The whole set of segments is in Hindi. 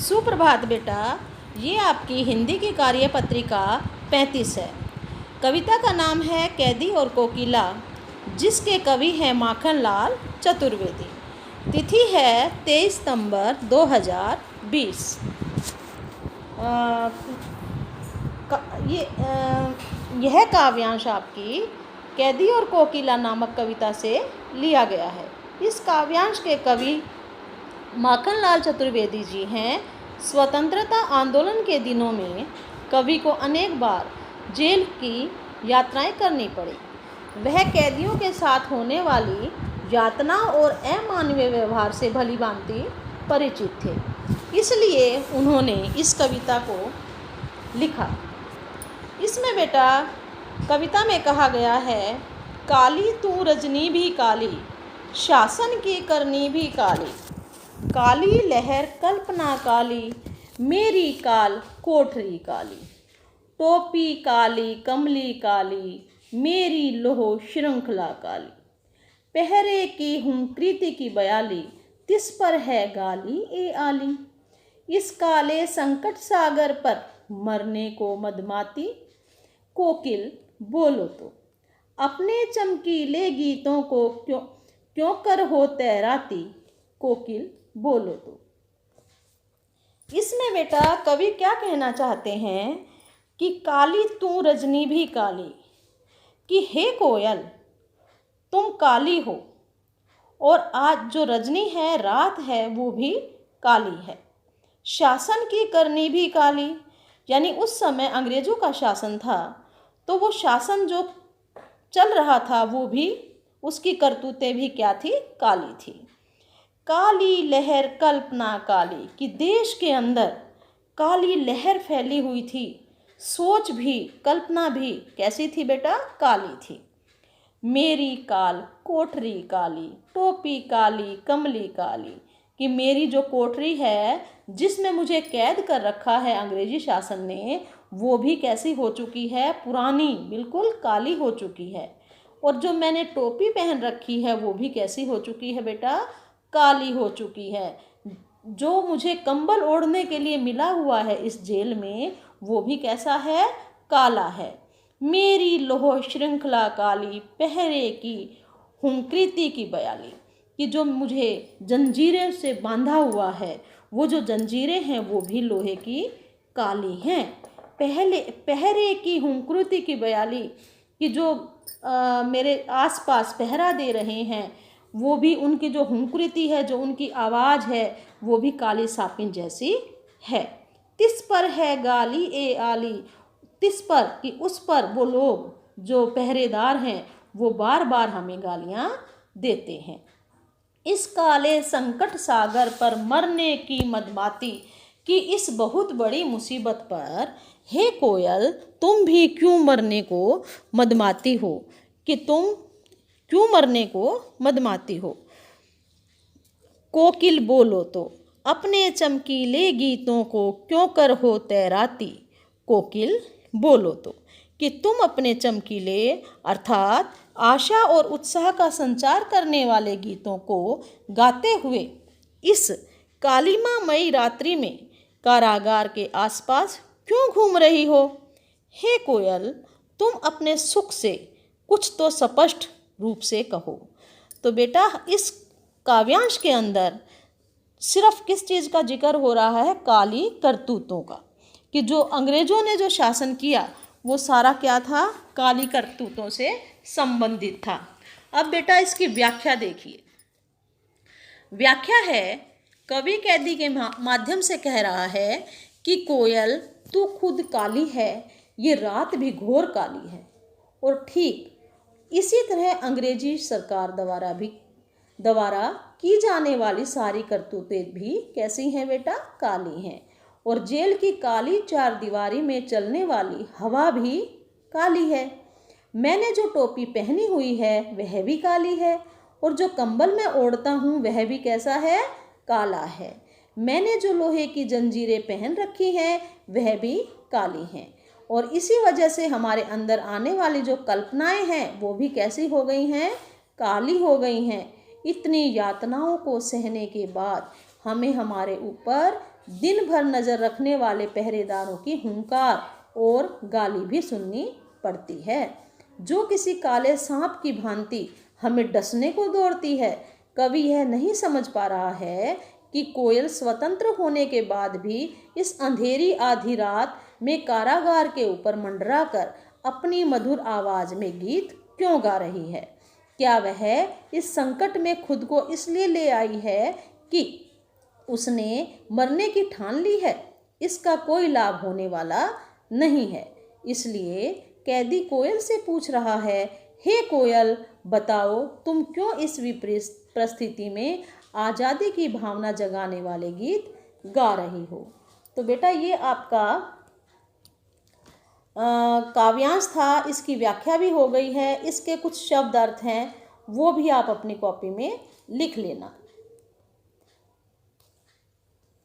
सुप्रभात बेटा। ये आपकी हिंदी की कार्यपत्रिका 35 है। कविता का नाम है कैदी और कोकिला, जिसके कवि हैं माखनलाल चतुर्वेदी। तिथि है 23 सितंबर 2020। यह काव्यांश आपकी कैदी और कोकिला नामक कविता से लिया गया है। इस काव्यांश के कवि माखनलाल चतुर्वेदी जी हैं। स्वतंत्रता आंदोलन के दिनों में कवि को अनेक बार जेल की यात्राएं करनी पड़ी। वह कैदियों के साथ होने वाली यातना और अमानवीय व्यवहार से भली भांति परिचित थे, इसलिए उन्होंने इस कविता को लिखा। इसमें बेटा कविता में कहा गया है, काली तू रजनी भी काली, शासन की करनी भी काली, काली लहर कल्पना काली, मेरी काल कोठरी काली, टोपी काली कमली काली, मेरी लोहो श्रृंखला काली, पहरे की हूँ कृति की बयाली, तिस पर है गाली ए आली, इस काले संकट सागर पर मरने को मदमाती, कोकिल बोलो तो अपने चमकीले गीतों को क्यों कर हो तैराती, कोकिल बोलो तो। इसमें बेटा कवि क्या कहना चाहते हैं कि काली तू रजनी भी काली, कि हे कोयल तुम काली हो, और आज जो रजनी है, रात है, वो भी काली है। शासन की करनी भी काली, यानी उस समय अंग्रेजों का शासन था, तो वो शासन जो चल रहा था वो भी, उसकी करतूतें भी क्या थी, काली थी। काली लहर कल्पना काली, कि देश के अंदर काली लहर फैली हुई थी, सोच भी कल्पना भी कैसी थी बेटा, काली थी। मेरी काल कोठरी काली, टोपी काली कमली काली, कि मेरी जो कोठरी है जिसमें मुझे कैद कर रखा है अंग्रेजी शासन ने, वो भी कैसी हो चुकी है, पुरानी, बिल्कुल काली हो चुकी है। और जो मैंने टोपी पहन रखी है वो भी कैसी हो चुकी है बेटा, काली हो चुकी है। जो मुझे कंबल ओढ़ने के लिए मिला हुआ है इस जेल में, वो भी कैसा है, काला है। मेरी लोह श्रृंखला काली, पहरे की हूँ कृति की बयाली, कि जो मुझे जंजीरें से बांधा हुआ है, वो जो जंजीरें हैं वो भी लोहे की काली हैं। पहरे की हूँ कृति की बयाली, कि जो मेरे आसपास पहरा दे रहे हैं, वो भी उनकी जो हुंकृति है, जो उनकी आवाज़ है, वो भी काली सापिन जैसी है। तिस पर है गाली ए आली, तिस पर कि उस पर वो लोग जो पहरेदार हैं वो बार बार हमें गालियाँ देते हैं। इस काले संकट सागर पर मरने की मदमाती, कि इस बहुत बड़ी मुसीबत पर हे कोयल तुम भी क्यों मरने को मदमाती हो, कि तुम क्यों मरने को मदमाती हो। कोकिल बोलो तो अपने चमकीले गीतों को क्यों कर हो तैराती, कोकिल बोलो तो, कि तुम अपने चमकीले अर्थात आशा और उत्साह का संचार करने वाले गीतों को गाते हुए इस कालिमामयी रात्रि में कारागार के आसपास क्यों घूम रही हो। हे कोयल तुम अपने सुख से कुछ तो स्पष्ट रूप से कहो। तो बेटा इस काव्यांश के अंदर सिर्फ किस चीज़ का जिक्र हो रहा है, काली करतूतों का, कि जो अंग्रेजों ने जो शासन किया वो सारा क्या था, काली करतूतों से संबंधित था। अब बेटा इसकी व्याख्या देखिए। व्याख्या है, कवि कैदी के माध्यम से कह रहा है कि कोयल तू खुद काली है, ये रात भी घोर काली है, और ठीक इसी तरह अंग्रेजी सरकार द्वारा की जाने वाली सारी करतूतें भी कैसी हैं बेटा, काली हैं। और जेल की काली चार दीवारी में चलने वाली हवा भी काली है। मैंने जो टोपी पहनी हुई है वह भी काली है, और जो कंबल मैं ओढ़ता हूँ वह भी कैसा है, काला है। मैंने जो लोहे की जंजीरें पहन रखी हैं वह भी काली हैं, और इसी वजह से हमारे अंदर आने वाली जो कल्पनाएं हैं वो भी कैसी हो गई हैं, काली हो गई हैं। इतनी यातनाओं को सहने के बाद हमें हमारे ऊपर दिन भर नजर रखने वाले पहरेदारों की हुंकार और गाली भी सुननी पड़ती है, जो किसी काले सांप की भांति हमें डसने को दौड़ती है। कवि यह नहीं समझ पा रहा है कि कोयल स्वतंत्र होने के बाद भी इस अंधेरी आधी रात में कारागार के ऊपर मंडरा कर अपनी मधुर आवाज में गीत क्यों गा रही है। क्या वह इस संकट में खुद को इसलिए ले आई है कि उसने मरने की ठान ली है? इसका कोई लाभ होने वाला नहीं है। इसलिए कैदी कोयल से पूछ रहा है, हे कोयल, बताओ तुम क्यों इस विपरीत परिस्थिति में आज़ादी की भावना जगाने वाले गीत गा रही हो। तो बेटा ये आपका काव्यांश था, इसकी व्याख्या भी हो गई है, इसके कुछ शब्द अर्थ हैं वो भी आप अपनी कॉपी में लिख लेना।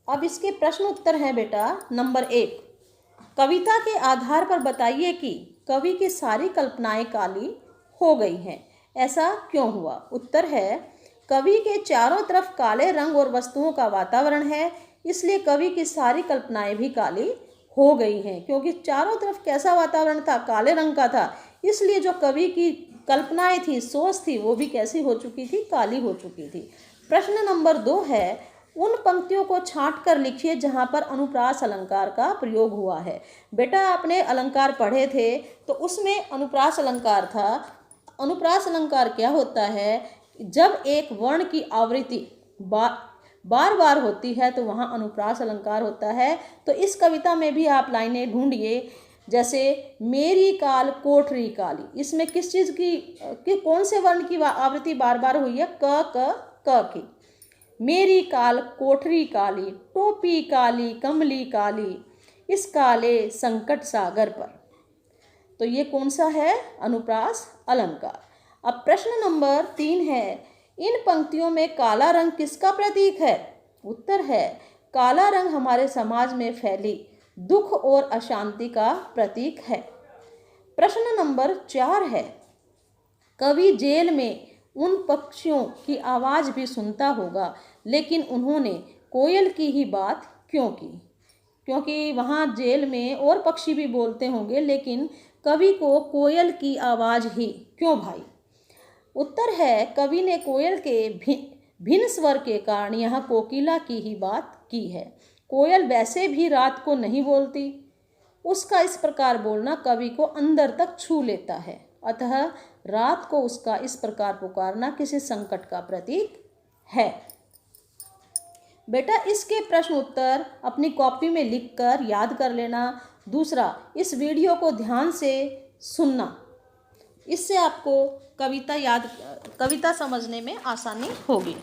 अब इसके प्रश्न उत्तर हैं बेटा। नंबर 1, कविता के आधार पर बताइए कि कवि की सारी कल्पनाएं काली हो गई हैं, ऐसा क्यों हुआ। उत्तर है, कवि के चारों तरफ काले रंग और वस्तुओं का वातावरण है, इसलिए कवि की सारी कल्पनाएं भी काली हो गई हैं। क्योंकि चारों तरफ कैसा वातावरण था, काले रंग का था, इसलिए जो कवि की कल्पनाएं थी, सोच थी, वो भी कैसी हो चुकी थी, काली हो चुकी थी। प्रश्न नंबर 2 है, उन पंक्तियों को छांट कर लिखिए जहाँ पर अनुप्रास अलंकार का प्रयोग हुआ है। बेटा आपने अलंकार पढ़े थे तो उसमें अनुप्रास अलंकार था। अनुप्रास अलंकार क्या होता है, जब एक वर्ण की आवृत्ति बार बार होती है तो वहाँ अनुप्रास अलंकार होता है। तो इस कविता में भी आप लाइनें ढूंढिए, जैसे मेरी काल कोठरी काली, इसमें किस चीज़ की कौन से वर्ण की आवृत्ति बार बार हुई है, क की। मेरी काल कोठरी काली, टोपी काली, कमली काली, इस काले संकट सागर पर। तो ये कौन सा है, अनुप्रास अलंकार। अब प्रश्न नंबर 3 है, इन पंक्तियों में काला रंग किसका प्रतीक है। उत्तर है, काला रंग हमारे समाज में फैली दुख और अशांति का प्रतीक है। प्रश्न नंबर 4 है, कवि जेल में उन पक्षियों की आवाज़ भी सुनता होगा, लेकिन उन्होंने कोयल की ही बात क्यों की। क्योंकि वहाँ जेल में और पक्षी भी बोलते होंगे, लेकिन कवि को कोयल की आवाज़ ही क्यों भाई। उत्तर है, कवि ने कोयल के भिन्न स्वर के कारण यहाँ कोकिला की ही बात की है। कोयल वैसे भी रात को नहीं बोलती, उसका इस प्रकार बोलना कवि को अंदर तक छू लेता है, अतः रात को उसका इस प्रकार पुकारना किसी संकट का प्रतीक है। बेटा इसके प्रश्न उत्तर अपनी कॉपी में लिखकर याद कर लेना। दूसरा, इस वीडियो को ध्यान से सुनना, इससे आपको कविता समझने में आसानी होगी।